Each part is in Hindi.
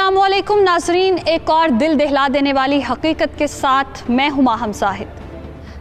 अस्सलामुअलैकुम नाजरीन, एक और दिल दहला देने वाली हकीकत के साथ मैं हूँ माहम साहिद।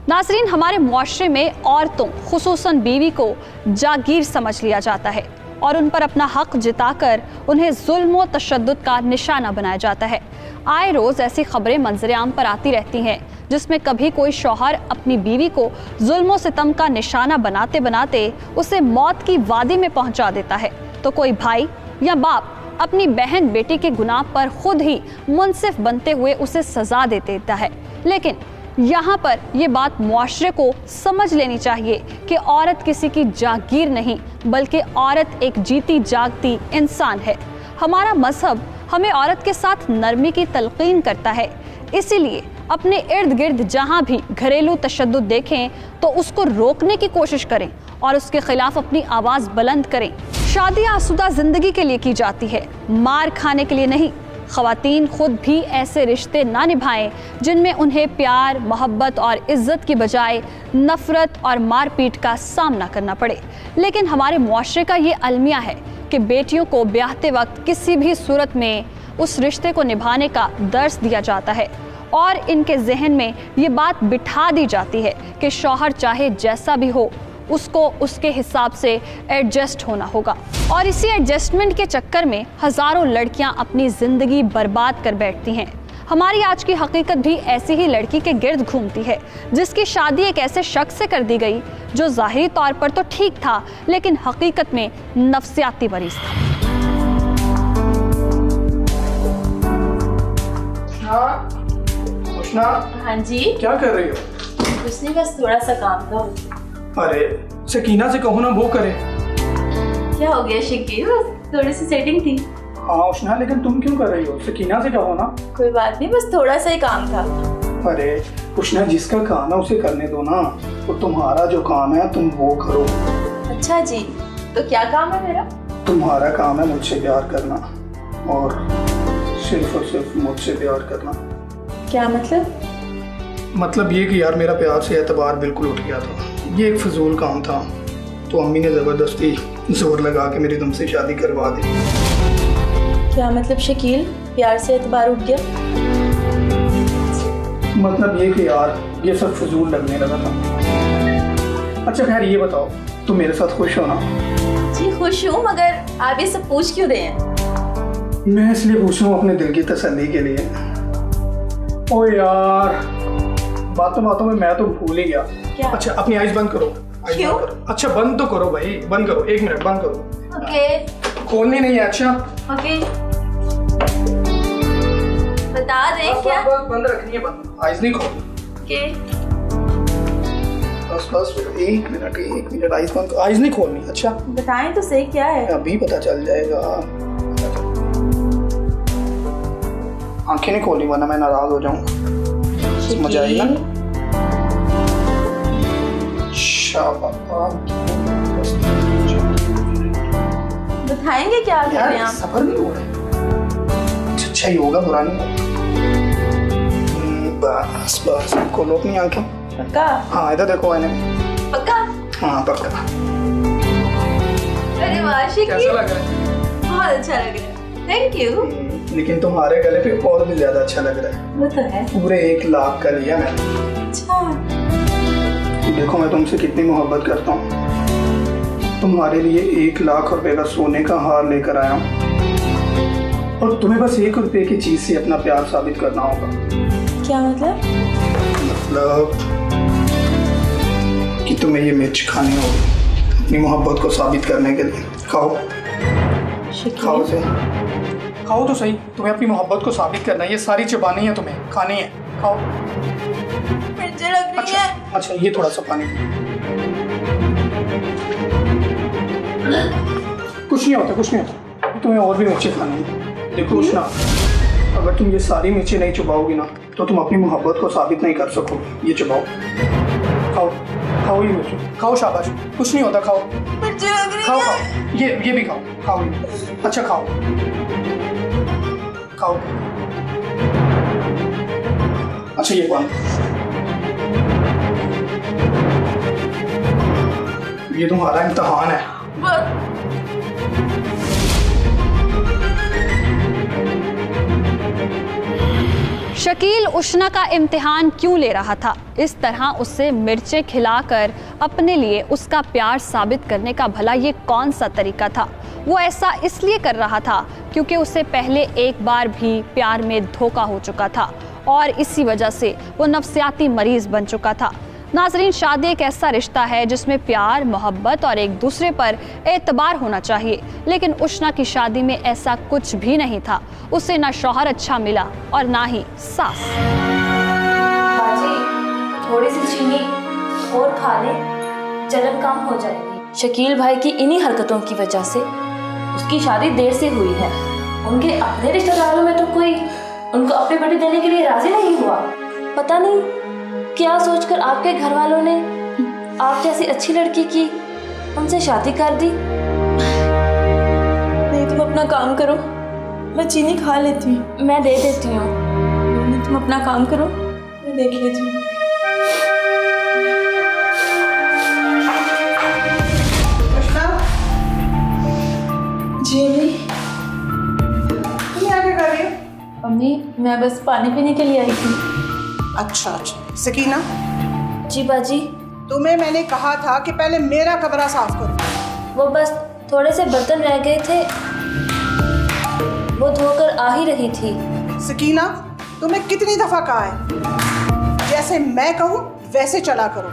नाजरीन, हमारे मुआशरे में औरतों खुसूसन बीवी को जागीर समझ लिया जाता है और उन पर अपना हक जिताकर उन्हें जुल्म व तशद्दुद का निशाना बनाया जाता है। आए रोज़ ऐसी खबरें मंजर आम पर आती रहती हैं जिसमें कभी कोई शौहर अपनी बीवी को जुल्म व सितम का निशाना बनाते बनाते उसे मौत की वादी में पहुंचा देता है, तो कोई भाई या बाप अपनी बहन बेटी के गुनाह पर खुद ही मुनसिफ बनते हुए उसे सजा दे देता है। लेकिन यहाँ पर ये बात मुआशरे को समझ लेनी चाहिए कि औरत किसी की जागीर नहीं बल्कि औरत एक जीती जागती इंसान है। हमारा मजहब हमें औरत के साथ नरमी की तलकीन करता है, इसीलिए अपने इर्द गिर्द जहाँ भी घरेलू तशद्दुद देखें तो उसको रोकने की कोशिश करें और उसके खिलाफ अपनी आवाज़ बुलंद करें। शादी आसूदा जिंदगी के लिए की जाती है, मार खाने के लिए नहीं। ख़वातीन खुद भी ऐसे रिश्ते ना निभाएं जिनमें उन्हें प्यार, मोहब्बत और इज्जत की बजाय नफ़रत और मारपीट का सामना करना पड़े। लेकिन हमारे मुआशरे का ये अलमिया है कि बेटियों को ब्याहते वक्त किसी भी सूरत में उस रिश्ते को निभाने का दर्स दिया जाता है और इनके जहन में ये बात बिठा दी जाती है कि शौहर चाहे जैसा भी हो उसको उसके हिसाब से एडजस्ट होना होगा। और इसी एडजस्टमेंट के चक्कर में हज़ारों लड़कियां अपनी ज़िंदगी बर्बाद कर बैठती हैं। हमारी आज की हकीकत भी ऐसी ही लड़की के गिर्द घूमती है जिसकी शादी एक ऐसे शख्स से कर दी गई जो ज़ाहिरी तौर पर तो ठीक था लेकिन हकीकत में नफ्सियाती मरीज था। हाँ जी, क्या कर रही हो? कुछ नहीं, बस थोड़ा सा काम था। अरे सकीना से कहो ना वो करे। क्या हो गया शकील? बस थोड़ी सी सेटिंग थी। हाँ उष्णा, लेकिन तुम क्यों कर रही हो? सकीना से कहो ना। कोई बात नहीं, बस थोड़ा सा ही काम था। अरे उष्णा, जिसका काम है उसे करने दो ना, तो तुम्हारा जो काम है तुम वो करो। अच्छा जी, तो क्या काम है मेरा? तुम्हारा काम है मुझसे प्यार करना और सिर्फ मुझसे प्यार करना। क्या मतलब? मतलब ये कि यार मेरा प्यार से एतबार बिल्कुल उठ गया था। ये एक फजूल काम था, तो अम्मी ने ज़बरदस्ती जोर लगा के मेरी तुमसे शादी करवा दी। क्या मतलब शकील, प्यार से एतबार उठ गया? मतलब ये कि यार ये सब फजूल लगने लगा था। अच्छा खैर ये बताओ, तुम मेरे साथ खुश हो ना? जी खुश हूँ, मगर आप ये सब पूछ क्यों रहे हैं? मैं इसलिए पूछ रहा हूँ अपने दिल की तसल्ली के लिए। ओ यार, बातों बातों में मैं तो भूल ही गया। क्या? अच्छा अपनी आइज बंद करो। क्यों? बंद करो। अच्छा बंद तो करो भाई, बंद करो, 1 मिनट बंद करो। ओके। खोलनी नहीं है। अच्छा ओके, बता दें क्या? बस बंद रखनी है, बंद, आइज नहीं खोलनी। ओके, बस 1 मिनट, आइज बंद, आइज नहीं खोलनी। अच्छा बताएं तो सही क्या है? अभी पता चल जाएगा। आंखें नहीं खोलनी वरना मैं नाराज हो जाऊँ। मजा आएगा ना? बताएंगे क्या कर रहे हैं आप? सफर नहीं हो रहा। अच्छा ही होगा, बुरा नहीं होगा। बस खोलो अपनी आंखें। पक्का? हाँ इधर देखो मैंने। पक्का? हाँ पक्का। अरे वाह शकील, कैसा लग रहा है? बहुत अच्छा लग रहा है, थैंक यू। लेकिन तुम्हारे गले पे और भी ज्यादा अच्छा लग रहा है। वो तो है। पूरे 1 लाख का लिया मैंने। अच्छा। देखो मैं तुमसे कितनी मोहब्बत करता हूँ। तुम्हारे लिए 1 लाख रुपए का सोने का हार लेकर आया हूँ और तुम्हें बस 1 रुपए की चीज से अपना प्यार साबित करना होगा। क्या मतलब? मतलब कि तुम्हें ये मिर्च खानी होगी अपनी मोहब्बत को साबित करने के लिए। खाओ खाओ से, खाओ तो सही, तुम्हें अपनी मोहब्बत को साबित करना है। ये सारी चबानी है, तुम्हें खानी है, खाओ। मुझे लग रही है। अच्छा ये थोड़ा सा पानी। कुछ नहीं होता, तुम्हें और भी मिर्ची खानी है। देखो उष्णा, अगर तुम ये सारी मिर्ची नहीं चबाओगी ना तो तुम अपनी मोहब्बत को साबित नहीं कर सकोगे। ये चबाओ, खाओ खाओ, ये मिर्ची खाओ, शाबाश, कुछ नहीं होता, खाओ। मुझे लग रही खाओ है। खाओ, ये भी खाओ, खाओ ये। अच्छा खाओ खाओ। अच्छा ये पानी, ये तुम्हारा इम्तिहान है। शकील उष्णा का इम्तिहान क्यों ले रहा था? इस तरह उससे मिर्चें खिलाकर अपने लिए उसका प्यार साबित करने का भला ये कौन सा तरीका था? वो ऐसा इसलिए कर रहा था क्योंकि उसे पहले एक बार भी प्यार में धोखा हो चुका था और इसी वजह से वो नफ्सियाती मरीज बन चुका था। नाजरीन, शादी एक ऐसा रिश्ता है जिसमें प्यार, मोहब्बत और एक दूसरे पर एतबार होना चाहिए, लेकिन उष्णा की शादी में ऐसा कुछ भी नहीं था। उसे ना शौहर अच्छा मिला और ना ही सास। बाजी, थोड़ी सी चीनी और खा ले, जलन कम हो जाएगी। शकील भाई की इन्हीं हरकतों की वजह से उसकी शादी देर से हुई है। उनके अपने रिश्तेदारों में तो कोई उनको अपनी बेटी देने के लिए राजी नहीं हुआ। पता नहीं क्या सोचकर आपके घर वालों ने आप जैसी अच्छी लड़की की उनसे शादी कर दी। नहीं, तुम अपना काम करो, मैं चीनी खा लेती हूँ। मैं दे देती हूँ। नहीं, तुम अपना काम करो, मैं देख लेती हूँ। जी अम्मी। तुम यहाँ क्या कर रही हो? अम्मी, मैं बस पानी पीने के लिए आई थी। अच्छा अच्छा। सकीना, जी बाजी। तुम्हें मैंने कहा था कि पहले मेरा कमरा साफ करो। वो बस थोड़े से बर्तन रह गए थे, वो धोकर आ ही रही थी। सकीना, तुम्हें कितनी दफा कहा है जैसे मैं कहूँ वैसे चला करो,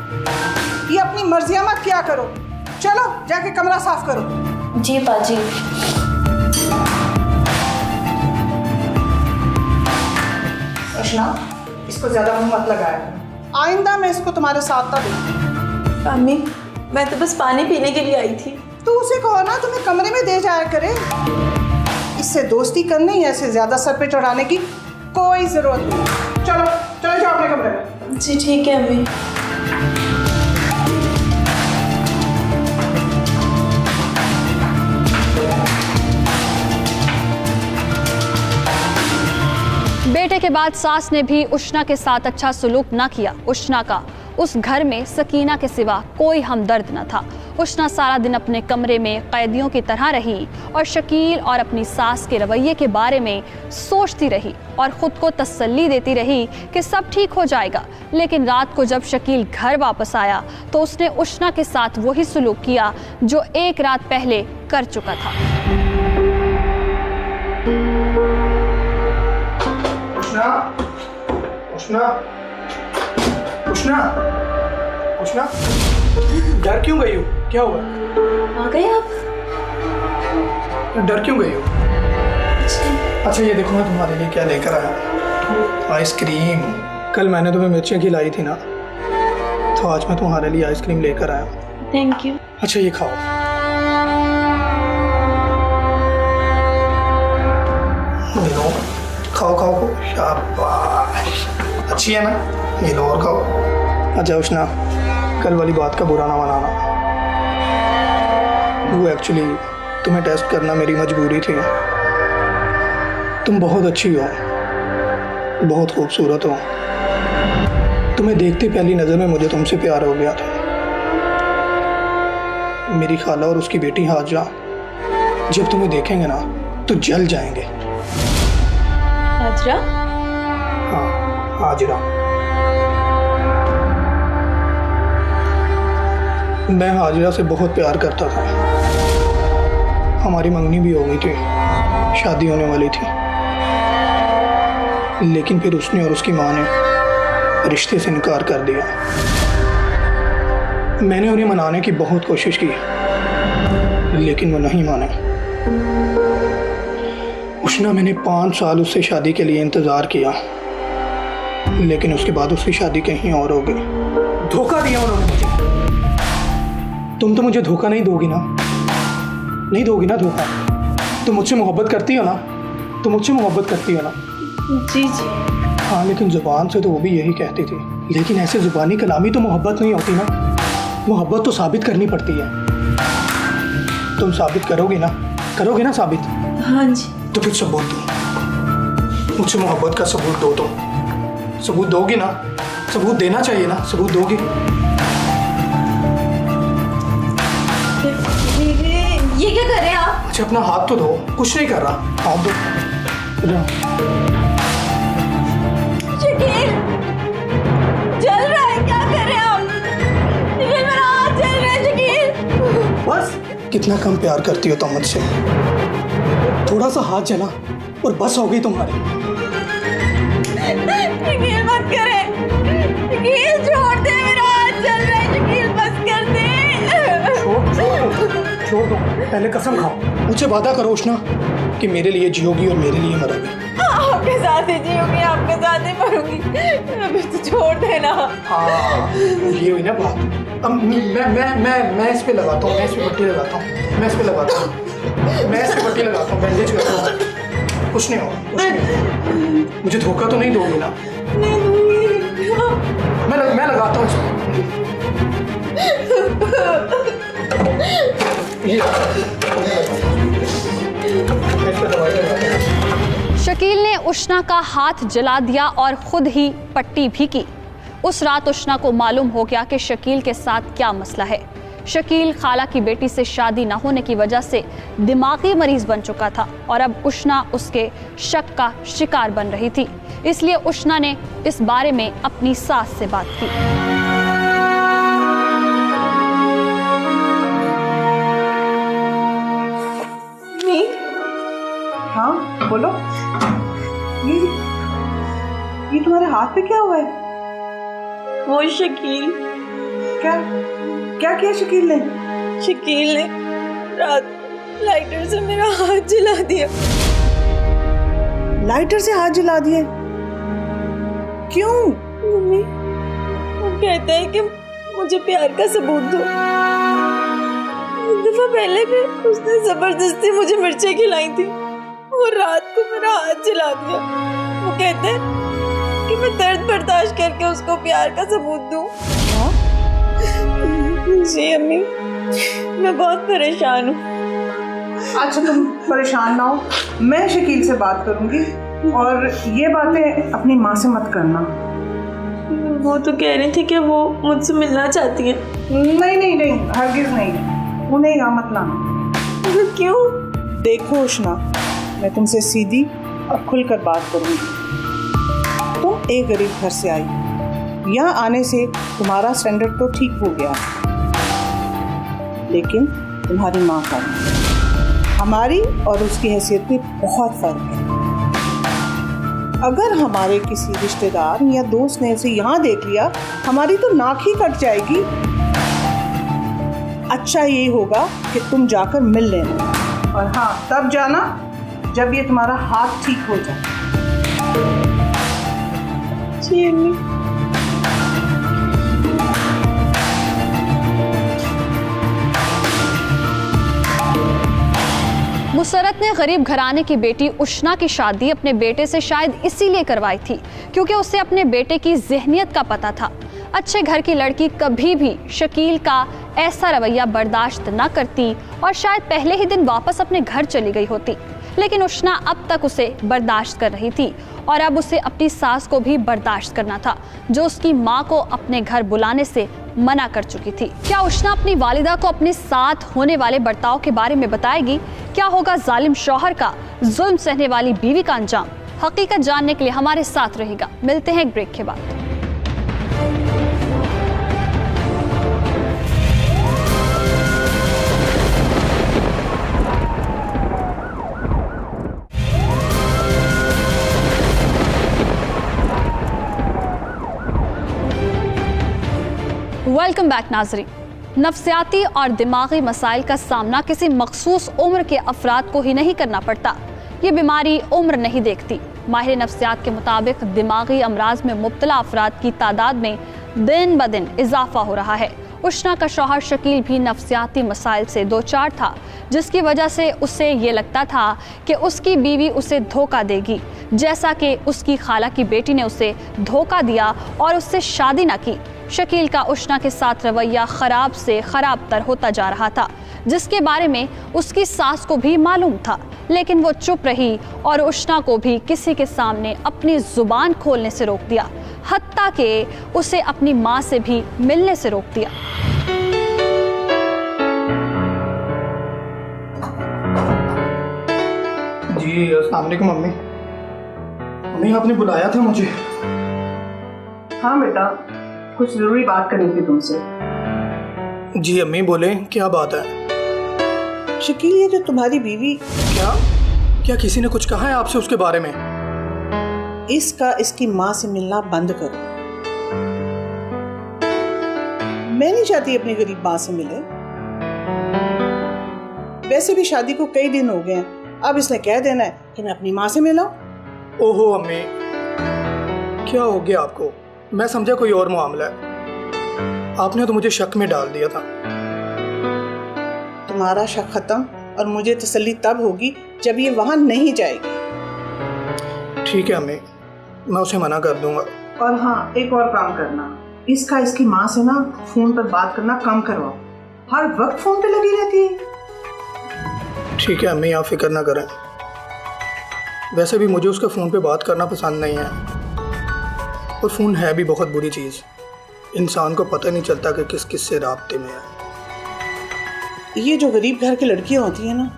ये अपनी मर्जियाँ मत किया करो। चलो जाके कमरा साफ करो। जी बाजी। उष्णा, इसको ज्यादा मुंह मत लगाया, आइंदा मैं इसको तुम्हारे साथ ना दूँ। अम्मी, मैं तो बस पानी पीने के लिए आई थी। तो उसे कहो ना तुम्हें कमरे में दे जाया करे। इससे दोस्ती करने या इसे ज्यादा सर पे चढ़ाने की कोई जरूरत नहीं। चलो चलो जाओ अपने कमरे में। जी ठीक है अम्मी। बेटे के बाद सास ने भी उष्णा के साथ अच्छा सलूक न किया। उष्णा का उस घर में सकीना के सिवा कोई हमदर्द न था। उष्णा सारा दिन अपने कमरे में कैदियों की तरह रही और शकील और अपनी सास के रवैये के बारे में सोचती रही और खुद को तसल्ली देती रही कि सब ठीक हो जाएगा। लेकिन रात को जब शकील घर वापस आया तो उसने उष्णा के साथ वही सलूक किया जो एक रात पहले कर चुका था। उष्णा, उष्णा, उष्णा, डर क्यों गई हो? क्या हुआ? आ गए आप? डर क्यों गई हो? अच्छा ये देखो मैं तुम्हारे लिए क्या लेकर आया। आइसक्रीम। कल मैंने तुम्हें मिर्चें खिलाई थी ना, तो आज मैं तुम्हारे लिए आइसक्रीम लेकर आया। Thank you. अच्छा ये खाओ। लो, खाओ खाओ खाओ। शाबाश, अच्छी है ना? ये लो और खाओ। अच्छा उष्णा, कल वाली बात का बुरा ना मनाना। वो एक्चुअली तुम्हें टेस्ट करना मेरी मजबूरी थी। तुम बहुत अच्छी हो, बहुत खूबसूरत हो। तुम्हें देखते पहली नज़र में मुझे तुमसे प्यार हो गया था। मेरी खाला और उसकी बेटी हाजरा जब तुम्हें देखेंगे ना तो जल जाएंगे। हाजरा? हाँ, हाजरा। मैं हाजरा से बहुत प्यार करता था। हमारी मंगनी भी हो गई थी, शादी होने वाली थी। लेकिन फिर उसने और उसकी माँ ने रिश्ते से इनकार कर दिया। मैंने उन्हें मनाने की बहुत कोशिश की, लेकिन वो नहीं माने। उष्णा, मैंने 5 साल उससे शादी के लिए इंतज़ार किया, लेकिन उसके बाद उसकी शादी कहीं और हो गई। धोखा दिया उन्होंने मुझे। तुम तो मुझे धोखा नहीं दोगी ना? नहीं दोगी ना धोखा? तुम मुझसे मोहब्बत करती हो ना? तुम मुझसे मोहब्बत करती हो ना? जी जी। हाँ, लेकिन ज़ुबान से तो वो भी यही कहती थी। लेकिन ऐसे ज़ुबानी कलामी तो मोहब्बत नहीं होती ना। मोहब्बत तो साबित करनी पड़ती है। तुम साबित करोगी ना? करोगे ना साबित? हाँ जी। तो फिर सबूत दो, मुझसे मोहब्बत का सबूत दो। तुम सबूत दोगी ना? सबूत देना चाहिए ना? सबूत दोगी? ये क्या कर रहे हैं आप? अच्छा अपना हाथ तो धो। कुछ नहीं कर रहा, हाथ धो। शकील जल रहा है, क्या कर रहे हैं आप? शकील मेरा हाथ जल रहा है शकील। बस कितना कम प्यार करती हो तुम मुझसे। थोड़ा सा हाथ जला और बस हो गई तुम्हारी। शकील मत करें, शकील छोड़ दे, मेरा हाथ जल रहा है शकील, बस कर दे। छोड़ दो, पहले कसम खाओ, मुझे वादा करो उष्णा कि मेरे लिए जियोगी और मेरे लिए मरोगी। आपके साथ ही जीऊंगी, आपके साथ ही मरूंगी, अभी तो छोड़ देना। हाँ ये हुई ना बात। अब मैं इस पे लगाता हूँ, मैं इस पे पट्टी लगाता हूँ, मैं इस पे लगाता हूँ, मैं इस पे पट्टी लगाता हूँ, बैंडेज करता हूँ। कुछ नहीं होगा, कुछ नहीं। मुझे धोखा तो नहीं दोगी ना? नहीं दूंगी। मैं लगाता हूँ इसको। ये मैं इस पे दवाई लगाता हूँ। शकील ने उष्णा का हाथ जला दिया और खुद ही पट्टी भी की। उस रात उष्णा को मालूम हो गया कि शकील के साथ क्या मसला है। शकील खाला की बेटी से शादी न होने की वजह से दिमागी मरीज बन चुका था और अब उष्णा उसके शक का शिकार बन रही थी। इसलिए उष्णा ने इस बारे में अपनी सास से बात की। हाँ बोलो। ये तुम्हारे हाथ पे क्या हुआ है? वो शकील, क्या क्या किया शकील ने? शकील ने रात लाइटर से मेरा हाथ जला दिया। लाइटर से हाथ जला दिए? क्यों? मम्मी वो कहता है कि मुझे प्यार का सबूत दो। एक दफा पहले भी उसने जबरदस्ती मुझे मिर्चें खिलाई थी और रात को मेरा हाथ जला दिया। वो कहते हैं कि मैं दर्द बर्दाश्त करके उसको प्यार का सबूत दूं। जी अम्मी, मैं बहुत परेशान हूँ। अच्छा तुम परेशान ना हो, मैं शकील से बात करूंगी और ये बातें अपनी माँ से मत करना। वो तो कह रही थी कि वो मुझसे मिलना चाहती है। नहीं नहीं नहीं, हरगिज नहीं, उन्हें यहाँ मत लाना। क्यों? देखो उष्णा, मैं तुमसे सीधी और खुलकर बात करूंगी। तुम एक गरीब घर से आई, यहाँ आने से तुम्हारा स्टैंडर्ड तो ठीक हो गया, लेकिन तुम्हारी माँ का हमारी और उसकी हैसियत में बहुत फर्क है। अगर हमारे किसी रिश्तेदार या दोस्त ने इसे यहाँ देख लिया, हमारी तो नाक ही कट जाएगी। अच्छा यही होगा कि तुम जाकर मिल लेना, और हाँ तब जाना जब ये तुम्हारा हाथ ठीक हो जाए। जी अम्मी। मुसरत ने गरीब घराने की बेटी उष्णा की शादी अपने बेटे से शायद इसीलिए करवाई थी क्योंकि उसे अपने बेटे की ज़हनियत का पता था। अच्छे घर की लड़की कभी भी शकील का ऐसा रवैया बर्दाश्त न करती और शायद पहले ही दिन वापस अपने घर चली गई होती। लेकिन उष्णा अब तक उसे बर्दाश्त कर रही थी और अब उसे अपनी सास को भी बर्दाश्त करना था, जो उसकी माँ को अपने घर बुलाने से मना कर चुकी थी। क्या उष्णा अपनी वालिदा को अपने साथ होने वाले बर्ताव के बारे में बताएगी? क्या होगा जालिम शौहर का जुल्म सहने वाली बीवी का अंजाम? हकीकत जानने के लिए हमारे साथ रहेगा। मिलते हैं एक ब्रेक के बाद। वेलकम बैक नाजरीन। नफ्सियाती और दिमागी मसाइल का सामना किसी मखसूस उम्र के अफराद को ही नहीं करना पड़ता। ये बीमारी उम्र नहीं देखती। माहिर नफ्सियात के मुताबिक दिमागी अमराज में मुब्तला अफराद की तादाद में दिन ब दिन इजाफा हो रहा है। उष्णा का शौहर शकील भी नफ्सियाती मसाइल से दो चार था, जिसकी वजह से उसे ये लगता था कि उसकी बीवी उसे धोखा देगी, जैसा कि उसकी खाला की बेटी ने उसे धोखा दिया और उससे शादी न की। शकील का उष्णा के साथ रवैया खराब से खराब तर होता जा रहा था, जिसके बारे में उसकी सास को भी मालूम था, लेकिन वो चुप रही और उष्णा को भी किसी के सामने अपनी जुबान खोलने से रोक दिया, हत्ता कि उसे अपनी माँ से भी मिलने से रोक दिया। जी अस्सलाम वालेकुम मम्मी। मम्मी आपने बुलाया था मुझे? हाँ बेटा, कुछ जरूरी बात करनी थी तुमसे। जी अम्मी बोले, क्या बात है? शकील, ये जो तुम्हारी बीवी, क्या किसी ने कुछ कहा है आपसे उसके बारे में? इसका इसकी माँ से मिलना बंद करो। मैं नहीं चाहती अपनी गरीब माँ से मिले। वैसे भी शादी को कई दिन हो गए हैं, अब इसने कह देना है कि मैं अपनी माँ से मिला। ओहो अम्मी, क्या हो गया आपको? मैं समझा कोई और मामला है। आपने तो मुझे शक में डाल दिया था। तुम्हारा शक खत्म और मुझे तसल्ली तब होगी जब ये वहां नहीं जाएगी। ठीक है अम्मी, मैं उसे मना कर दूंगा। और हाँ, एक और काम करना, इसका इसकी माँ से ना फोन पर बात करना कम करवाओ। हर वक्त फोन पे लगी रहती है। ठीक है अम्मी, आप फिक्र ना करें। वैसे भी मुझे उसके फ़ोन पे बात करना पसंद नहीं है, और फ़ोन है भी बहुत बुरी चीज़। इंसान को पता नहीं चलता कि किस किस से राब्ते में है। ये जो गरीब घर की लड़कियां होती हैं ना,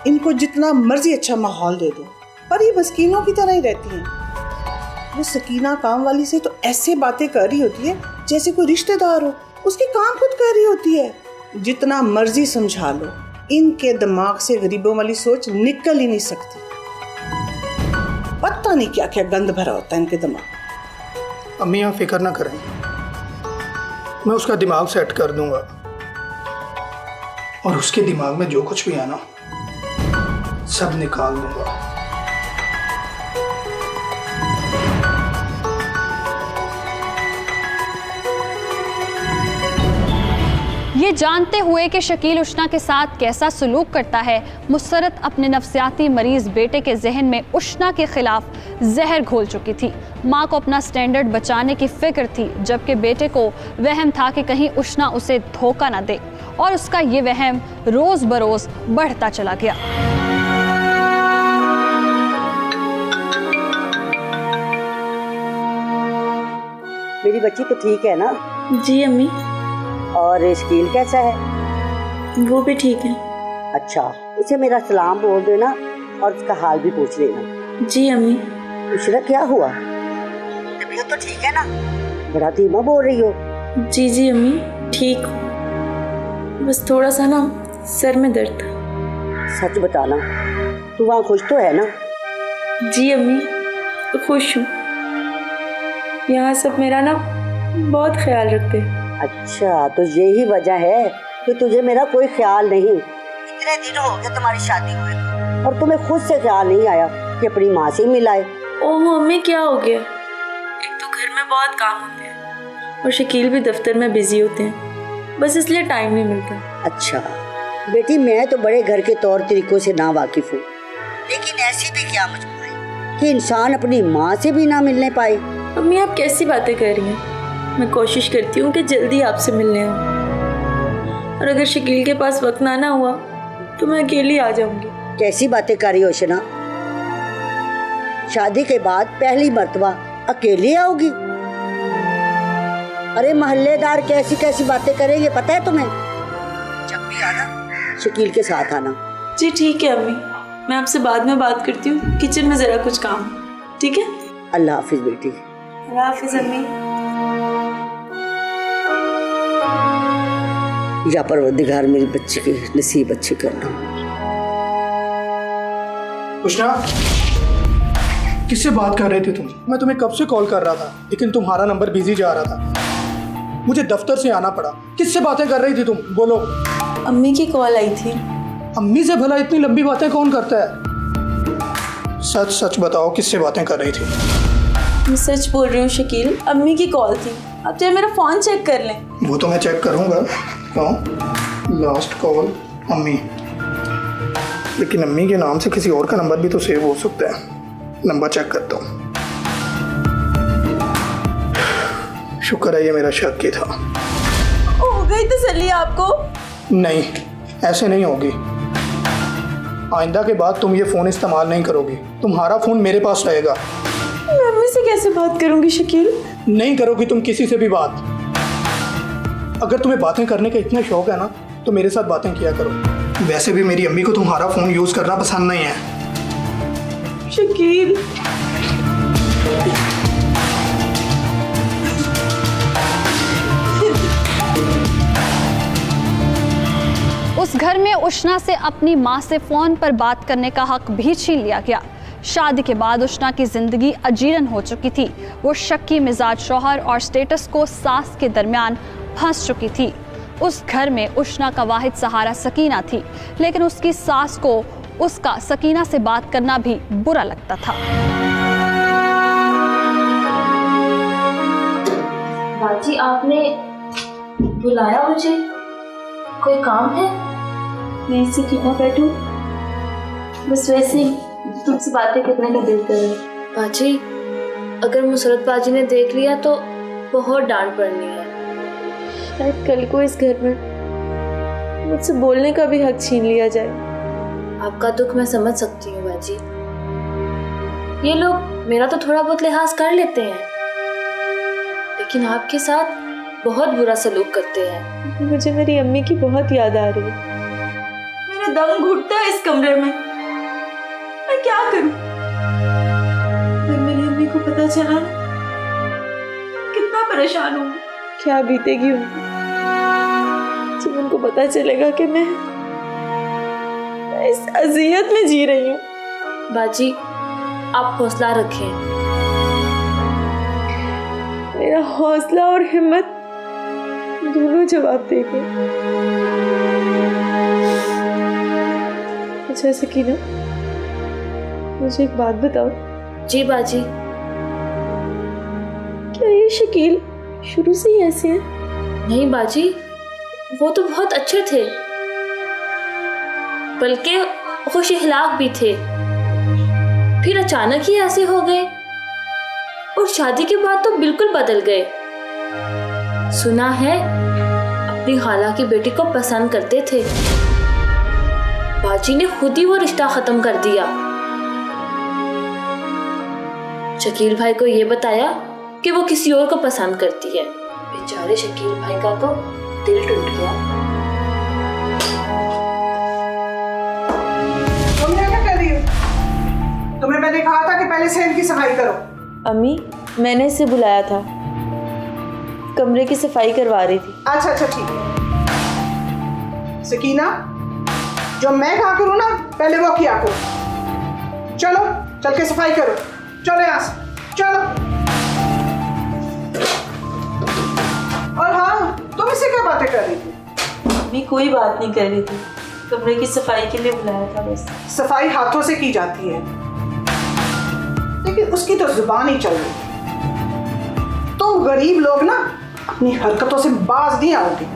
इनको जितना मर्जी अच्छा माहौल दे दो, पर ये मस्कीनों की तरह ही रहती हैं। वो सकीना काम वाली से तो ऐसे बातें कर रही होती है जैसे कोई रिश्तेदार हो, उसके काम खुद कर रही होती है। जितना मर्जी समझा लो, इनके दिमाग से गरीबों वाली सोच निकल ही नहीं सकती। पता नहीं क्या क्या गंद भरा होता है इनके दिमाग। अम्मी आप फिक्र ना करें, मैं उसका दिमाग सेट कर दूंगा, और उसके दिमाग में जो कुछ भी है ना, सब निकाल दूंगा। ये जानते हुए कि शकील उशना के साथ कैसा सलूक करता है, मुसरत अपने नफ्सियाती मरीज बेटे के जहन में उशना के खिलाफ जहर घोल चुकी थी। माँ को अपना स्टैंडर्ड बचाने की फिक्र थी, जबकि बेटे को वहम था कि कहीं उशना उसे धोखा न दे, और उसका ये वहम रोज बरोज बढ़ता चला गया। मेरी बच्ची तो ठीक है ना? जी अम्मी। और शकील कैसा है? वो भी ठीक है। अच्छा, उसे मेरा सलाम बोल देना और उसका हाल भी पूछ लेना। जी अम्मी। उशरा, क्या हुआ? तबीयत तो ठीक है ना? बड़ा धीमा बोल रही हो। जी जी अम्मी, ठीक, बस थोड़ा सा ना सर में दर्द था। सच बताना, तू वहाँ खुश तो है ना? जी अम्मी, खुश हूँ। यहाँ सब मेरा ना बहुत ख्याल रखते हैं। अच्छा, तो यही वजह है कि तुझे मेरा कोई ख्याल नहीं। इतने दिन हो गए तुम्हारी शादी हुए और तुम्हें खुद से ख्याल नहीं आया कि अपनी माँ से मिलाए। ओह अम्मी, क्या हो गया? एक तो घर में बहुत काम होते हैं और शकील भी दफ्तर में बिजी होते हैं, बस इसलिए टाइम नहीं मिलता। अच्छा बेटी, मैं तो बड़े घर के तौर तरीकों से ना वाकिफ हूँ, लेकिन ऐसी भी क्या मजबूरी कि इंसान अपनी माँ से भी ना मिलने पाए। अम्मी, आप कैसी बातें कर रही हैं? मैं कोशिश करती हूँ कि जल्दी आपसे मिलने आऊँ, और अगर शकील के पास वक्त ना हुआ तो मैं अकेली आ जाऊंगी। कैसी बातें कर रही हो शना? शादी के बाद पहली मर्तबा अकेली आओगी? अरे मोहल्लेदार कैसी कैसी बातें करेंगे पता है तुम्हें? जब भी आना शकील के साथ आना। जी ठीक है अम्मी, मैं आपसे बाद में बात करती हूँ, किचन में जरा कुछ काम। ठीक है, अल्लाह हाफिज बेटी। अल्लाह हाफिज अम्मी। या परवरदिगार मेरी बच्ची की नसीब अच्छी करना। उशना, किससे बात कर रहे थे तुम? मैं तुम्हें कब से कॉल कर रहा था, लेकिन तुम्हारा नंबर बिजी जा रहा था। मुझे दफ्तर से आना पड़ा। किससे बातें कर रही थी तुम? बोलो। अम्मी की कॉल आई थी। अम्मी से भला इतनी लंबी बातें कौन करता है? सच सच बताओ, किससे बातें कर रही थी? मैं सच बोल रही हूँ शकील, अम्मी की कॉल थी। आप चाहे मेरा फोन चेक कर लें। वो तो मैं चेक करूंगा। लास्ट कॉल अम्मी, लेकिन अम्मी के नाम से किसी और का नंबर भी तो सेव हो सकता है। नंबर चेक करता हूँ। शुक्र है ये मेरा शक ही था। हो गई तसल्ली आपको? नहीं, ऐसे नहीं होगी। आइंदा के बाद तुम ये फ़ोन इस्तेमाल नहीं करोगी। तुम्हारा फ़ोन मेरे पास रहेगा। मैं अम्मी से कैसे बात करूंगी शकील? नहीं करोगी तुम किसी से भी बात। अगर तुम्हें बातें करने का इतना शौक है ना, तो मेरे साथ बातें किया करो। वैसे भी मेरी अम्मी को तुम्हारा फ़ोन यूज़ करना पसंद नहीं है। शकील, में उष्णा से अपनी मां से फोन पर बात करने का हक भी छीन लिया गया। शादी के बाद उष्णा की जिंदगी अजीरन हो चुकी थी। वो शक्की मिजाज शौहर और स्टेटस को सास के दरमियान फंस चुकी थी। उस घर में उष्णा का वाहिद सहारा सकीना थी, लेकिन उसकी सास को उसका सकीना से बात करना भी बुरा लगता था। बाजी, आपने बुलाया मुझे? कोई काम है? मैं इससे क्यों ना बैठूं? बस वैसे ही तुमसे बातें करने का दिल कर रहा है। बाजी, अगर मुसरत बाजी ने देख लिया तो बहुत डांट पड़नी है। शायद कल को इस घर में मुझसे बोलने का भी हक छीन लिया जाए। आपका दुख मैं समझ सकती हूँ बाजी। ये लोग मेरा तो थोड़ा बहुत लिहाज कर लेते हैं, लेकिन आपके साथ बहुत बुरा सलूक करते हैं। मुझे मेरी अम्मी की बहुत याद आ रही है। मेरा दम घुटता है इस कमरे में। मैं क्या करूं? अगर मेरी अम्मी को पता चला ना, कितना परेशान हूँ। क्या बीतेगी उनको जब उनको पता चलेगा कि मैं इस अजियत में जी रही हूँ। बाजी, आप हौसला रखें। मेरा हौसला और हिम्मत दोनों जवाब देंगे। अच्छा सकीना, मुझे एक बात बताओ। जी बाजी। क्या ये शकील शुरू से ही ऐसे हैं? नहीं बाजी, वो तो बहुत अच्छे थे, बल्कि खुश इखलाक भी थे। फिर अचानक ही ऐसे हो गए और शादी के बाद तो बिल्कुल बदल गए। सुना है अपनी खाला की बेटी को पसंद करते थे। बाजी ने खुद ही वो रिश्ता खत्म कर दिया। शकील भाई को ये बताया कि वो किसी और को पसंद करती है। बेचारे शकील भाई का तो दिल टूट गया। तुम क्या कर रही हो? तुम्हें मैंने कहा था कि पहले से इनकी सफाई करो। अम्मी, मैंने इसे बुलाया था, कमरे की सफाई करवा रही थी। अच्छा अच्छा ठीक है। सकीना, जो मैं कहा करूँ ना पहले वो किया करो। चलो चल के सफाई करो। चलो यहाँ से चलो। और हाँ, तुम इससे क्या बातें कर रही थी? अम्मी कोई बात नहीं कर रही थी, कमरे की सफाई के लिए बुलाया था बस। सफाई हाथों से की जाती है, लेकिन उसकी तो जुबान ही चल रही। तुम गरीब लोग ना अपनी हरकतों से बाज नहीं आओगे।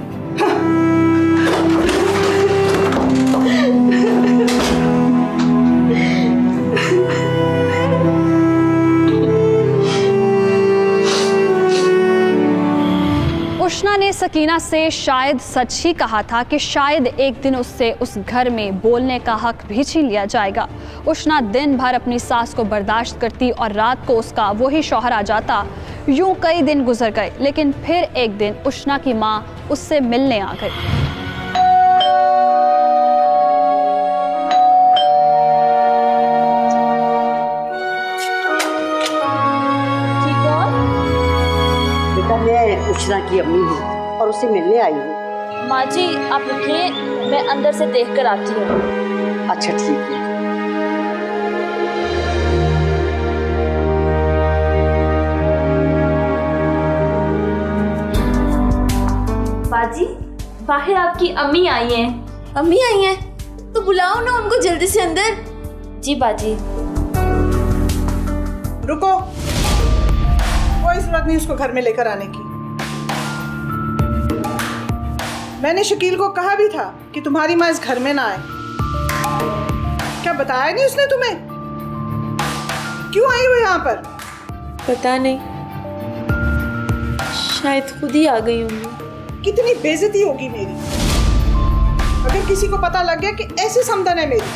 उष्णा ने सकीना से शायद सच ही कहा था कि शायद एक दिन उससे उस घर में बोलने का हक भी छीन लिया जाएगा। उष्णा दिन भर अपनी सास को बर्दाश्त करती और रात को उसका वही शौहर आ जाता। यूं कई दिन गुजर गए, लेकिन फिर एक दिन उष्णा की माँ उससे मिलने आ गई। मैं उष्णा की अम्मी हूँ और उससे मिलने आई हूँ। माँ जी, आप रुकिए, मैं अंदर से देख कर आती हूँ। अच्छा ठीक है। बाजी, बाहर आपकी अम्मी आई हैं। अम्मी आई हैं? तो बुलाओ ना उनको जल्दी से अंदर। जी बाजी। रुको, कोई जरूरत नहीं उसको घर में लेकर आने की। मैंने शकील को कहा भी था कि तुम्हारी माँ इस घर में ना आए। क्या बताया नहीं उसने तुम्हें? क्यों आई हो यहाँ पर? पता नहीं, शायद खुद ही आ गई होंगी। कितनी बेइज्जती होगी मेरी अगर किसी को पता लग गया कि ऐसी समदन है मेरी।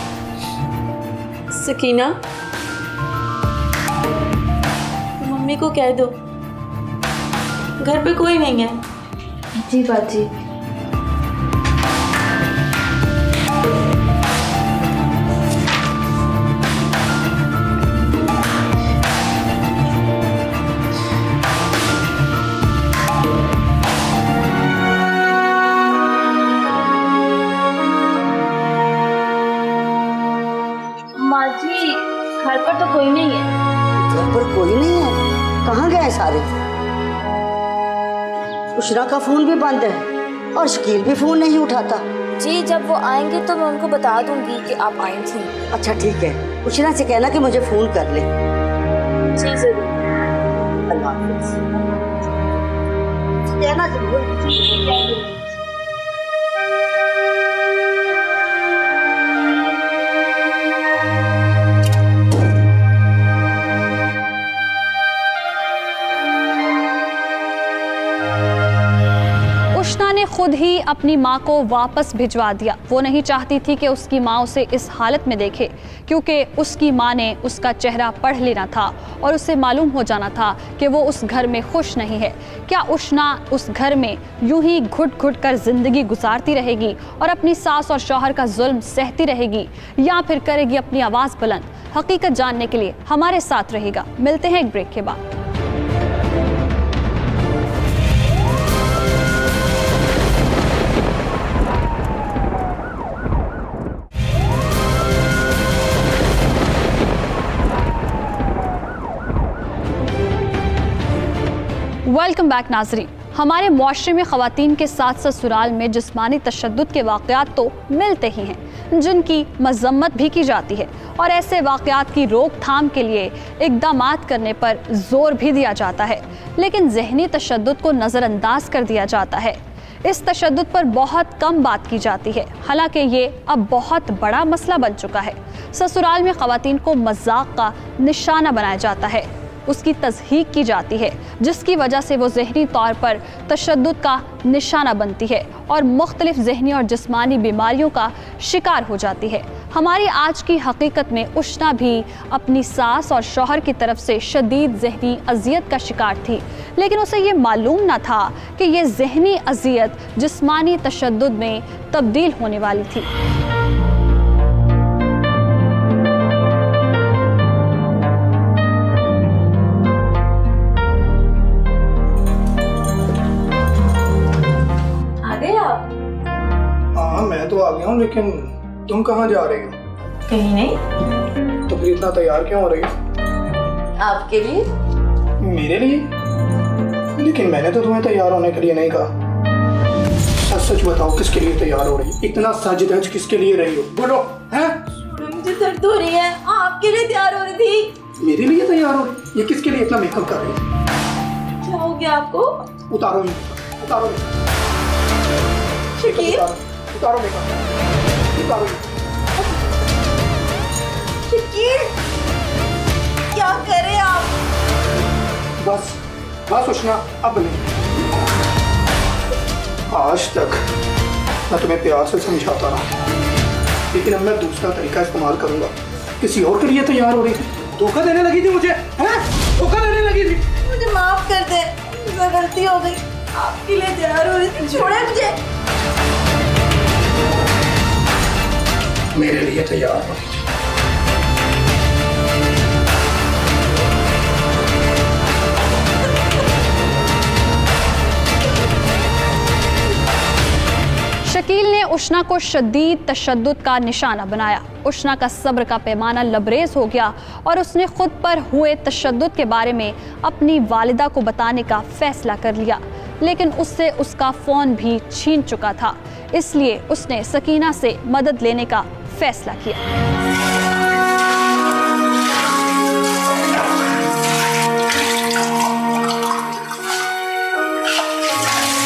सकीना, तुम मम्मी को कह दो घर पे कोई नहीं है। जी बाजी। पर कोई नहीं है। घर पर कोई नहीं है? कहाँ गए सारे? उशरा का फोन भी बंद है और शकील भी फोन नहीं उठाता। जी जब वो आएंगे तो मैं उनको बता दूंगी कि आप आई थी। अच्छा ठीक है, उशरा से कहना कि मुझे फोन कर ले। जी जरूर। अल्लाह हाफिज। कहना जरूर। उष्णा ने खुद ही अपनी माँ को वापस भिजवा दिया। वो नहीं चाहती थी कि उसकी माँ उसे इस हालत में देखे, क्योंकि उसकी माँ ने उसका चेहरा पढ़ लेना था और उसे मालूम हो जाना था कि वो उस घर में खुश नहीं है। क्या उष्णा उस घर में यूं ही घुट घुट कर जिंदगी गुजारती रहेगी और अपनी सास और शौहर का जुल्म सहती रहेगी, या फिर करेगी अपनी आवाज़ बुलंद? हकीकत जानने के लिए हमारे साथ रहेगा। मिलते हैं एक ब्रेक के बाद। वेलकम बैक नाजरीन। हमारे मुआशरे में ख़वातीन के साथ ससुराल में जिस्मानी तशद्दुद के वाक़यात तो मिलते ही हैं, जिनकी मज़म्मत भी की जाती है और ऐसे वाक़यात की रोकथाम के लिए इक़दामात करने पर ज़ोर भी दिया जाता है, लेकिन ज़हनी तशद्दुद को नज़रअंदाज कर दिया जाता है। इस तशद्दुद पर बहुत कम बात की जाती है, हालांकि ये अब बहुत बड़ा मसला बन चुका है। ससुराल में ख़वातीन को मज़ाक़ का निशाना बनाया जाता है, उसकी तज़हीक की जाती है, जिसकी वजह से वो ज़हनी तौर पर तशद्दुद का निशाना बनती है और मुख्तलिफ ज़हनी और जिस्मानी बीमारियों का शिकार हो जाती है। हमारी आज की हकीकत में उष्णा भी अपनी सास और शौहर की तरफ से शदीद ज़हनी अजियत का शिकार थी, लेकिन उसे ये मालूम न था कि ये ज़हनी अजियत जिस्मानी तशद्दुद में तब्दील होने वाली थी। मैं तो आ गया हूँ, लेकिन तुम कहाँ जा रही हो? कहीं नहीं। तो फिर इतना तैयार क्यों हो रही हो? आपके लिए? मेरे लिए? लेकिन मैंने तो तुम्हें तैयार होने के लिए नहीं कहा। सच सच बताओ, किसके लिए तैयार हो रही हो? इतना सज धज किसके लिए रही हो? बोलो। हैं? मुझे दर्द हो रही है। आपके लिए तैयार हो रही थी। मेरे लिए तैयार हो रही? ये किसके लिए इतना मेकअप कर रही हो? क्या हो गया आपको? उतारो उतारो शकील, उतारो मेकअप, उतारो। शकील, क्या करें आप? बस बस उष्णा, अब नहीं। आज तक मैं तुम्हें प्यार से समझाता रहा, लेकिन अब मैं दूसरा तरीका इस्तेमाल करूंगा। किसी और के लिए तैयार हो रही थी, धोखा देने लगी थी मुझे, हैं? धोखा देने लगी थी। मुझे माफ कर दे, मुझसे गलती हो गई। आपके लिए तैयार हो रही थी, छोड़े मुझे। मेरे लिए तैयार हो रही थी। शकील ने उष्णा को शदीद तशद्दुद का निशाना बनाया। उष्णा का सब्र का पैमाना लबरेज हो गया और उसने खुद पर हुए तशद्दुद के बारे में अपनी वालिदा को बताने का फैसला कर लिया, लेकिन उससे उसका फ़ोन भी छीन चुका था। इसलिए उसने सकीना से मदद लेने का फैसला किया।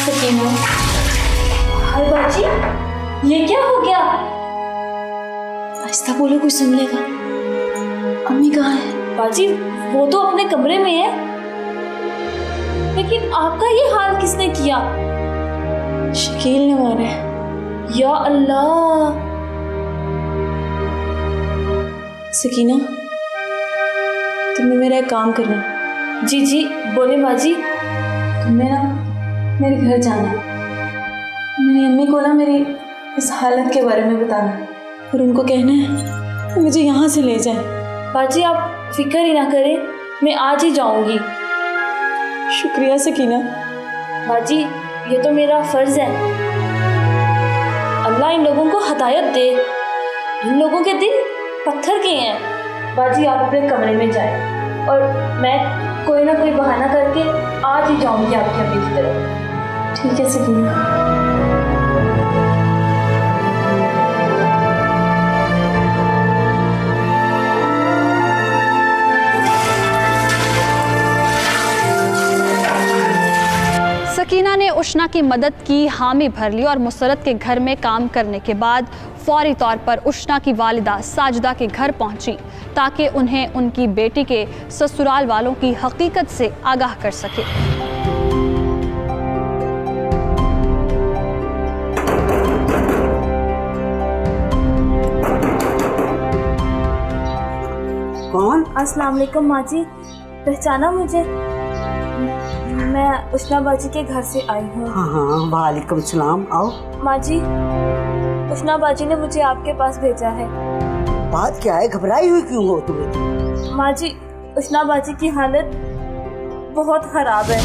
सकीना, हाय बाजी, ये क्या हो गया? आहिस्ता बोलो, कोई सुन लेगा। अम्मी कहाँ है? बाजी, वो तो अपने कमरे में है, लेकिन आपका ये हाल किसने किया? शकील ने मारा है। या अल्लाह। सकीना, तुम्हें मेरा एक काम करना। जी जी बोले बाजी। तुम्हें ना मेरे घर जाना है। मेरी अम्मी को ना मेरी इस हालत के बारे में बताना है और उनको कहना है मुझे यहाँ से ले जाए। बाजी आप फिक्र ही ना करें, मैं आज ही जाऊंगी। शुक्रिया सकीना। बाजी ये तो मेरा फर्ज है। अल्लाह इन लोगों को हदायत दे। इन लोगों के दिल पत्थर के हैं, बाजी आप अपने कमरे में जाएं और मैं कोई ना कोई बहाना करके आज ही जाऊंगी आपके अभी की तरफ। ठीक है सकीना। सकीना ने उष्णा की मदद की हामी भर ली और मुसरत के घर में काम करने के बाद फौरी तौर पर उष्णा की वालिदा साजिदा के घर पहुंची ताकि उन्हें उनकी बेटी के ससुराल वालों की हकीकत से आगाह कर सके। कौन? अस्सलाम वालेकुम माँ जी, पहचाना मुझे? मैं उष्णा बाजी के घर से आई हूँ। हाँ, वालेकुम सलाम। आओ। माँ जी, उष्णा बाजी ने मुझे आपके पास भेजा है। बात क्या है? घबराई हुई क्यों हो तुम्हें? माँ जी, उष्णा बाजी की हालत बहुत खराब है।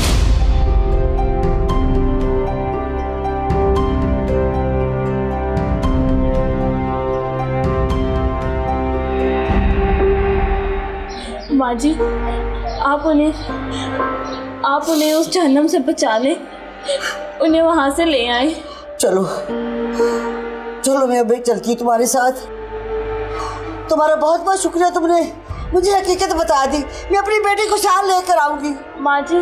माँ जी, आप उन्हें उस जहन्नम से बचा लें, उन्हें वहां से ले आए। चलो चलो, मैं अभी चलती तुम्हारे साथ। तुम्हारा बहुत बहुत शुक्रिया, तुमने मुझे हकीकत बता दी। मैं अपनी बेटी को साथ लेकर आऊंगी। माँ जी,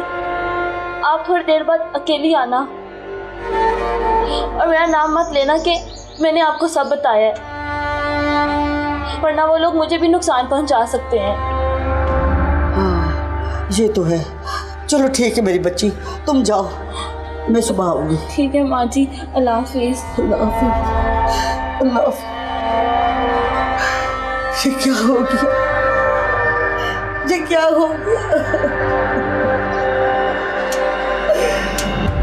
आप थोड़ी देर बाद अकेली आना और मेरा नाम मत लेना कि मैंने आपको सब बताया है, वरना वो लोग मुझे भी नुकसान पहुंचा सकते हैं। ये तो है। चलो ठीक है मेरी बच्ची, तुम जाओ, मैं सुबह आऊंगी। ठीक है माँ जी, अल्लाह हाफिज। अल्लाह हाफिज। अल्लाह हाफिज। ये क्या हो गया? ये क्या हो गया?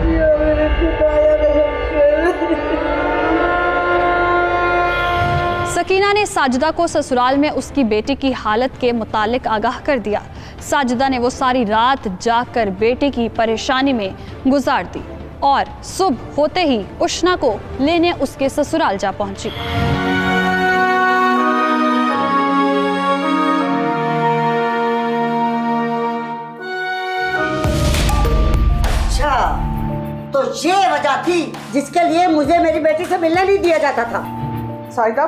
या मेरे खुदाया रहम कर। सकीना ने साजिदा को ससुराल में उसकी बेटी की हालत के मुतालिक आगाह कर दिया। साजिदा ने वो सारी रात जागकर बेटी की परेशानी में गुजार दी और सुबह होते ही उष्णा को लेने उसके ससुराल जा पहुंची। अच्छा, तो ये वजह थी जिसके लिए मुझे मेरी बेटी से मिलने नहीं दिया जाता था। साजिदा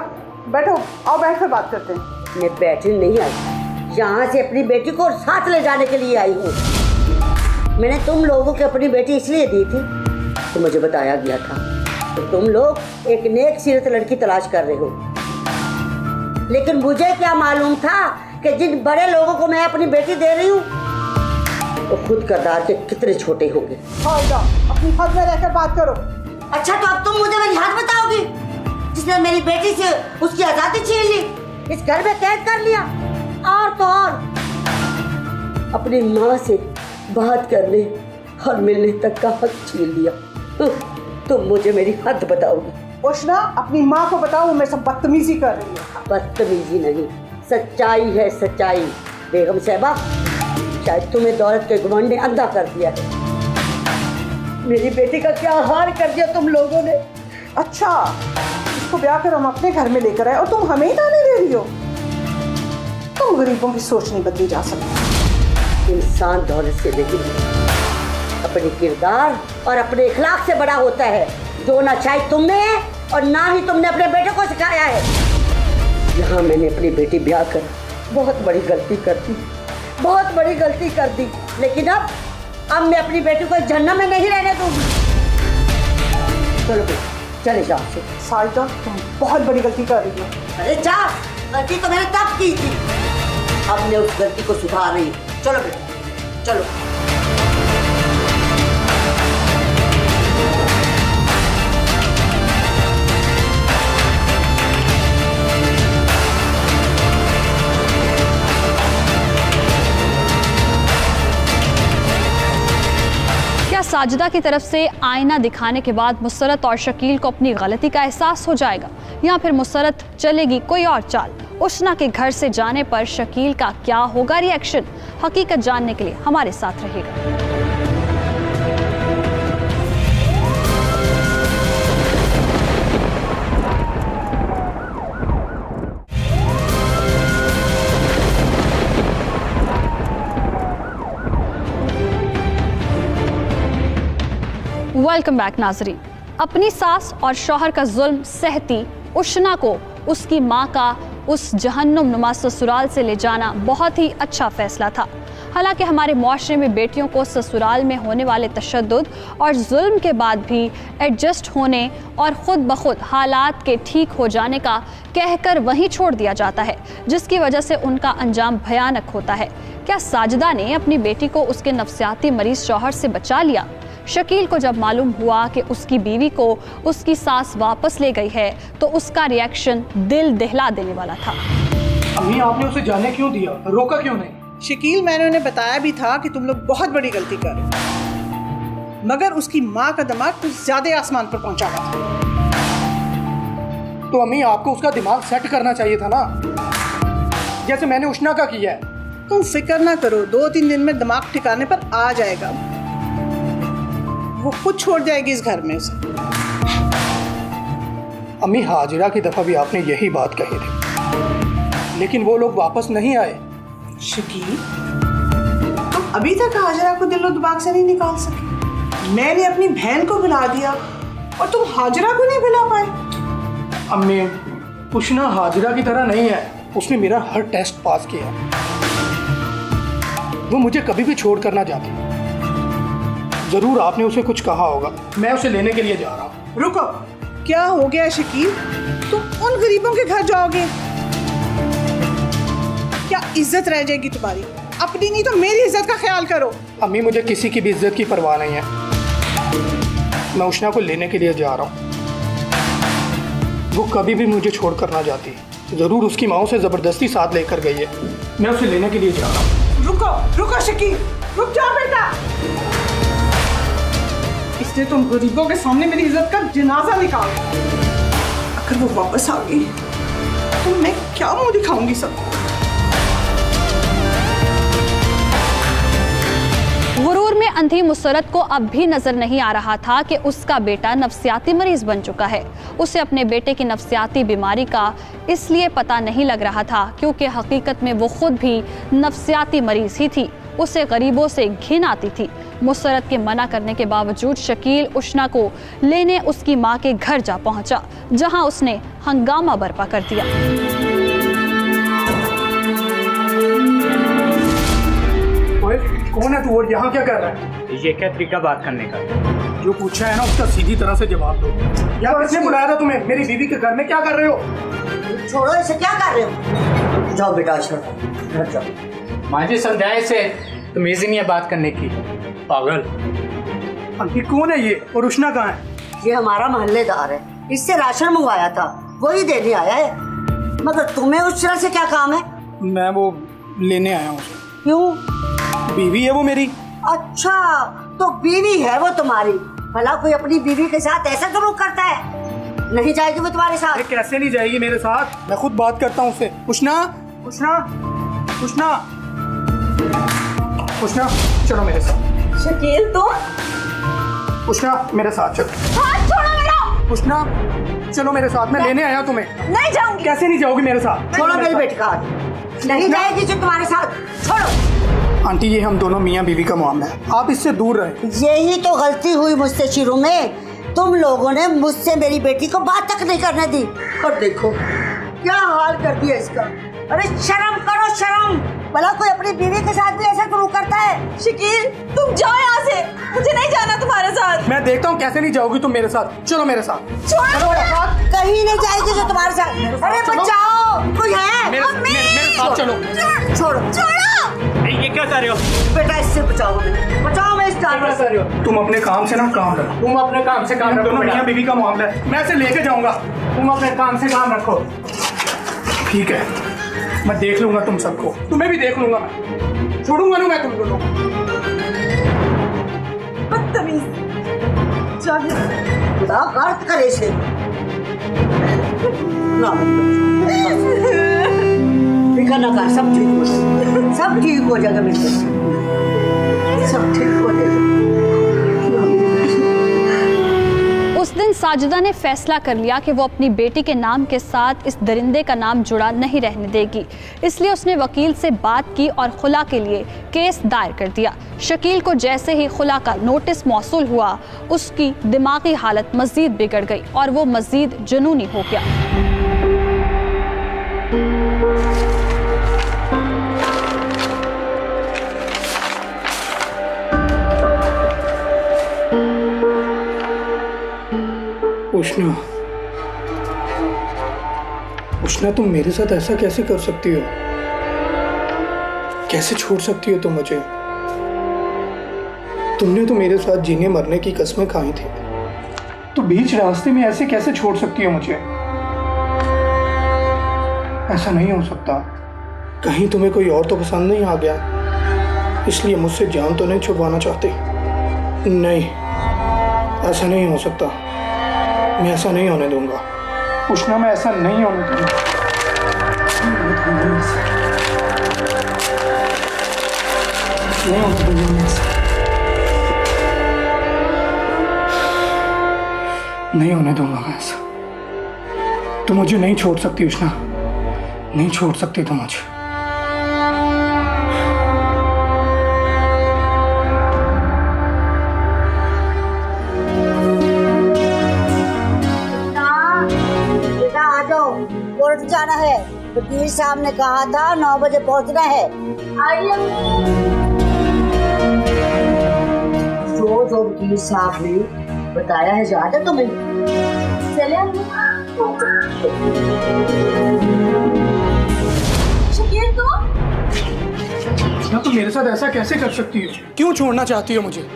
बैठो, आओ बैठ कर बात करते हैं। मैं बैठने नहीं आई, यहाँ से अपनी बेटी को साथ ले जाने के लिए आई हूँ। मैंने तुम लोगों को अपनी बेटी इसलिए दी थी तो मुझे बताया गया था तो तुम लोग एक नेक सीरत लड़की तलाश कर रहे हो, लेकिन मुझे क्या मालूम था कि जिन बड़े लोगों को मैं अपनी बेटी दे रही हूँ वो खुद किरदार के कितने छोटे होंगे। साजिदा, अपनी हद में रहकर बात करो। अच्छा, तो अब तुम मुझे मेरी हद बताओगी जिसने मेरी बेटी से उसकी आजादी छीन ली, इस घर में कैद कर लिया, और तो और अपनी माँ से बात करने और मिलने तक का हक छीन लिया। तुम मुझे मेरी हद बताओगी? उष्णा, अपनी माँ को बताओ, वो मेरे से बदतमीजी कर रही है। बदतमीजी नहीं, सच्चाई है सच्चाई। बेगम साहबा, शायद तुम्हें दौलत के घमंड ने अंधा कर दिया है। मेरी बेटी का क्या हाल कर दिया तुम लोगों ने। अच्छा, इसको ब्याह कर हम अपने घर में लेकर आए और तुम हमें ही ताने दे रही हो। तुम गरीबों की सोच नहीं बदली जा सकती। इंसान दौलत से नहीं, अपने किरदार और अपने इखलाक से बड़ा होता है, जो ना चाहे तुम में है और ना ही तुमने अपने बेटे को सिखाया है। यहाँ मैंने अपनी बेटी ब्याह कर बहुत बड़ी गलती कर दी, बहुत बड़ी गलती कर दी, लेकिन अब मैं अपनी बेटी को जन्नत में नहीं रहने दूंगी। चलो चले जाओ। साजिदा, तुम बहुत बड़ी गलती कर रही हो। अरे जा, गलती तो मैंने तब की थी, अब मैं उस गलती को सुधार रही। चलो बेटा, चलो। क्या साजिदा की तरफ से आईना दिखाने के बाद मुसरत और शकील को अपनी गलती का एहसास हो जाएगा, या फिर मुसरत चलेगी कोई और चाल? उष्णा के घर से जाने पर शकील का क्या होगा रिएक्शन? हकीकत जानने के लिए हमारे साथ रहेगा। वेलकम बैक नाजरीन। अपनी सास और शौहर का जुल्म सहती उशना को उसकी माँ का उस जहन्नुम नुमा ससुराल से ले जाना बहुत ही अच्छा फैसला था। हालांकि हमारे मुआशरे में बेटियों को ससुराल में होने वाले तशद्दुद और जुल्म के बाद भी एडजस्ट होने और ख़ुद ब खुद हालात के ठीक हो जाने का कहकर वहीं छोड़ दिया जाता है, जिसकी वजह से उनका अंजाम भयानक होता है। क्या साजिदा ने अपनी बेटी को उसके नफ्सियाती मरीज शौहर से बचा लिया? शकील को जब मालूम हुआ कि उसकी बीवी को उसकी सास वापस ले गई है तो उसका रिएक्शन दिल दहला देने वाला था। अम्मी, आपने उसे जाने क्यों दिया? रोका क्यों नहीं? शकील, मैंने उन्हें बताया भी था कि तुम लोग बहुत बड़ी गलती कर रहे हो, मगर उसकी माँ का दिमाग कुछ ज्यादा आसमान पर पहुंचा हुआ था। तो अम्मी, आपको उसका दिमाग सेट करना चाहिए था ना, जैसे मैंने उशना का किया है। तुम फिक्र ना करो, 2-3 दिन में दिमाग ठिकाने पर आ जाएगा। वो खुद छोड़ जाएगी इस घर में उसे। अम्मी, हाजिरा की दफा भी आपने यही बात कही थी, लेकिन वो लोग वापस नहीं आए। शकील, तुम अभी तक हाजिरा को दिलो दिमाग से नहीं निकाल सके। मैंने अपनी बहन को बुला दिया और तुम हाजिरा को नहीं बुला पाए। अम्मी, उशना हाजिरा की तरह नहीं है। उसने मेरा हर टेस्ट पास किया। वो मुझे कभी भी छोड़ कर ना जाती। जरूर आपने उसे कुछ कहा होगा। मैं उसे लेने के लिए जा रहा हूँ। रुको, क्या हो गया शकील? तुम उन गरीबों के घर जाओगे? क्या इज्जत रह जाएगी तुम्हारी? अपनी नहीं तो मेरी इज्जत का ख्याल करो। अम्मी, मुझे किसी की भी इज्जत की परवाह नहीं है। मैं उशना को लेने के लिए जा रहा हूँ। वो कभी भी मुझे छोड़ कर ना जाती। जरूर उसकी माँ उसे जबरदस्ती साथ लेकर गई है। मैं उसे लेने के लिए जा रहा हूँ। रुको शकील, रुक जाओ बेटा। इसने तुम गरीबों के सामने मेरी इज्जत का जनाजा निकाला। अगर वो वापस आ गई तो मैं क्या मुंह दिखाऊंगी सबको? गुरूर में अंधी मुसरत को अब भी नजर नहीं आ रहा था कि उसका बेटा नफ्सियाती मरीज बन चुका है। उसे अपने बेटे की नफ्सियाती बीमारी का इसलिए पता नहीं लग रहा था क्योंकि हकीकत में वो खुद भी नफ्सियाती मरीज ही थी। उसे गरीबों से घिन आती थी। मुसरत के मना करने के बावजूद शकील उशना को लेने उसकी माँ के घर जा पहुंचा, जहां उसने हंगामा बर्पा कर दिया। कौन है तू और यहाँ क्या कर रहा है? ये क्या तरीका बात करने का? जो पूछा है ना उसका सीधी तरह से जवाब दो। यहाँ किसने बुलाया था तुम्हें? मेरी बीवी के घर में क्या कर रहे हो? छोड़ो इसे, क्या कर रहे हो? जाओ बेटा, घर जाओ। माँ जी समझाए इसे, तमीज ही नहीं है बात करने की, पागल। आंटी, कौन है ये और उशना कहाँ है? ये हमारा मोहल्लेदार है, इससे राशन मंगवाया था, वही देने आया है। मगर तुम्हें उस तरह से क्या काम है? मैं वो लेने आया हूँ। क्यों? बीवी है वो मेरी। अच्छा, तो बीवी है वो तुम्हारी। भला कोई अपनी बीवी के साथ ऐसा सलूक करता है? नहीं जाएगी वो तुम्हारे साथ? कैसे नहीं जाएगी मेरे साथ? मैं खुद बात करता हूँ उससे। उशना, उशना, उशना, उशना, चलो मेरे साथ। शकील, तुम? उशना, मेरे साथ चलो। हाथ छोड़ो मेरा। उशना, चलो मेरे साथ, मैं लेने आया तुम्हें। नहीं जाऊंगी। कैसे नहीं जाओगी मेरे साथ? छोड़ो मेरी बेटी का हाथ। नहीं जाएगी जो तुम्हारे साथ, छोड़ो। आंटी, ये हम दोनों मियाँ बीवी का मामला है, आप इससे दूर रहे। यही तो गलती हुई मुझसे शुरू में। तुम लोगों ने मुझसे मेरी बेटी को बात तक नहीं करने दी, और देखो क्या हाल कर दिया इसका। अरे शर्म करो, शर्म। भला कोई अपनी बीवी के साथ भी ऐसा शुरू करता है? शकील, तुम जाओ यहाँ से, मुझे नहीं जाना तुम्हारे साथ। मैं देखता हूँ कैसे नहीं जाओगी तुम मेरे साथ। चलो मेरे साथ। छोड़ो मेरे साथ। कहीं नहीं जाएगी जो तुम्हारे साथ। अरे बचाओ, कोई है? मेरे साथ चलो। छोड़ो, छोड़ो। ये क्या कर रहे हो? बेटा, इससे बचाओ, बचाओ मैं इस जानवर से। तुम अपने काम से ना काम रखो। तुम अपने काम से काम रखो। दोनों मियाँ बीवी का मामला है, मैं इसे लेके जाऊंगा। तुम अपने काम से काम रखो। ठीक है, मैं देख लूंगा तुम सबको, तुम्हें भी देख लूंगा। मैं छोड़ूंगा ना मैं तुम दोनों। बदतमीज, खुदा गर्द करे इसे। फिक्र ना कर, सब ठीक हो जाएगा, सब ठीक हो जाएगा बेटा, सब ठीक हो जाएगा। उस दिन दिन साजिदा ने फैसला कर लिया कि वो अपनी बेटी के नाम के साथ इस दरिंदे का नाम जुड़ा नहीं रहने देगी। इसलिए उसने वकील से बात की और खुला के लिए केस दायर कर दिया। शकील को जैसे ही खुला का नोटिस मौसूल हुआ, उसकी दिमागी हालत मजीद बिगड़ गई और वो मजीद जुनूनी हो गया। उष्णा, तुम मेरे साथ ऐसा कैसे कर सकती हो? कैसे छोड़ सकती हो तुम मुझे? तुमने तो मेरे साथ जीने मरने की कस्में खाई थी, तो बीच रास्ते में ऐसे कैसे छोड़ सकती हो मुझे? ऐसा नहीं हो सकता। कहीं तुम्हें कोई और तो पसंद नहीं आ गया, इसलिए मुझसे जान तो नहीं छुड़वाना चाहते? नहीं, ऐसा नहीं हो सकता। मैं ऐसा नहीं होने दूंगा। उष्णा, मैं ऐसा नहीं होने दूंगा। नहीं होने दूंगा। नहीं होने दूंगा मैं ऐसा। तुम मुझे नहीं छोड़ सकती उष्णा, नहीं छोड़ सकती तुम मुझे। कोर्ट जाना है, वकील साहब ने कहा था 9 बजे पहुंचना है। जो वकील साहब ने बताया है, याद है तुम्हें? चले शकील, तुम मेरे साथ ऐसा कैसे कर सकती हो? क्यों छोड़ना चाहती हो मुझे?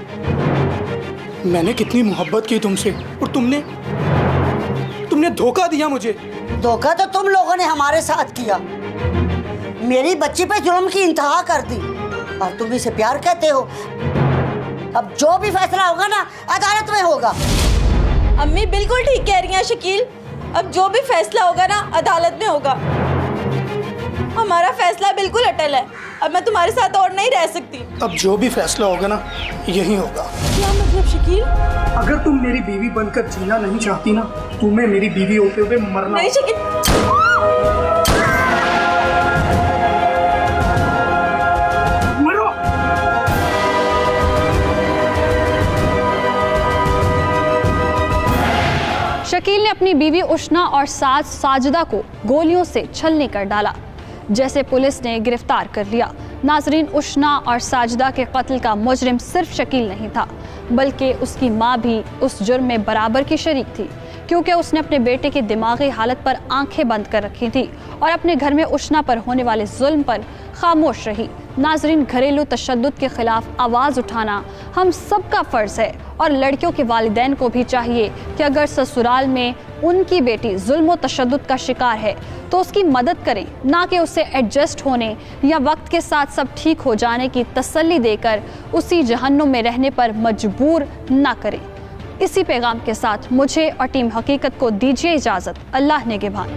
मैंने कितनी मोहब्बत की तुमसे और तुमने धोखा दिया मुझे। धोखा तो तुम लोगों ने हमारे साथ किया। मेरी बच्ची पे जुल्म की इंतहा कर दी और तुम इसे प्यार कहते हो। अब जो भी फैसला होगा ना, अदालत में होगा। अम्मी बिल्कुल ठीक कह रही हैं शकील। अब जो भी फैसला होगा ना, अदालत में होगा। हमारा फैसला बिल्कुल अटल है। अब मैं तुम्हारे साथ और नहीं रह सकती। अब जो भी फैसला होगा ना, यही होगा। क्या मतलब शकील? अगर तुम मेरी बीवी बनकर जीना नहीं चाहती ना, तुम्हें मेरी बीवी होते हुए मरना। नहीं शकील। मरो। शकील ने अपनी बीवी उष्णा और सास साजिदा को गोलियों से छलनी कर डाला, जैसे पुलिस ने गिरफ्तार कर लिया। नाजरीन, उष्णा और साजिदा के कत्ल का मुजरिम सिर्फ शकील नहीं था, बल्कि उसकी माँ भी उस जुर्म में बराबर की शरीक थी, क्योंकि उसने अपने बेटे की दिमागी हालत पर आंखें बंद कर रखी थी और अपने घर में उष्णा पर होने वाले जुल्म पर खामोश रही। नाजरीन, घरेलू तशद्दुद के खिलाफ आवाज़ उठाना हम सबका फ़र्ज़ है और लड़कियों के वालिदैन को भी चाहिए कि अगर ससुराल में उनकी बेटी जुल्म व तशद्दुद का शिकार है तो उसकी मदद करें, ना कि उसे एडजस्ट होने या वक्त के साथ सब ठीक हो जाने की तसल्ली देकर उसी जहन्नुम में रहने पर मजबूर ना करें। इसी पैगाम के साथ मुझे और टीम हकीकत को दीजिए इजाज़त। अल्लाह निगहबान।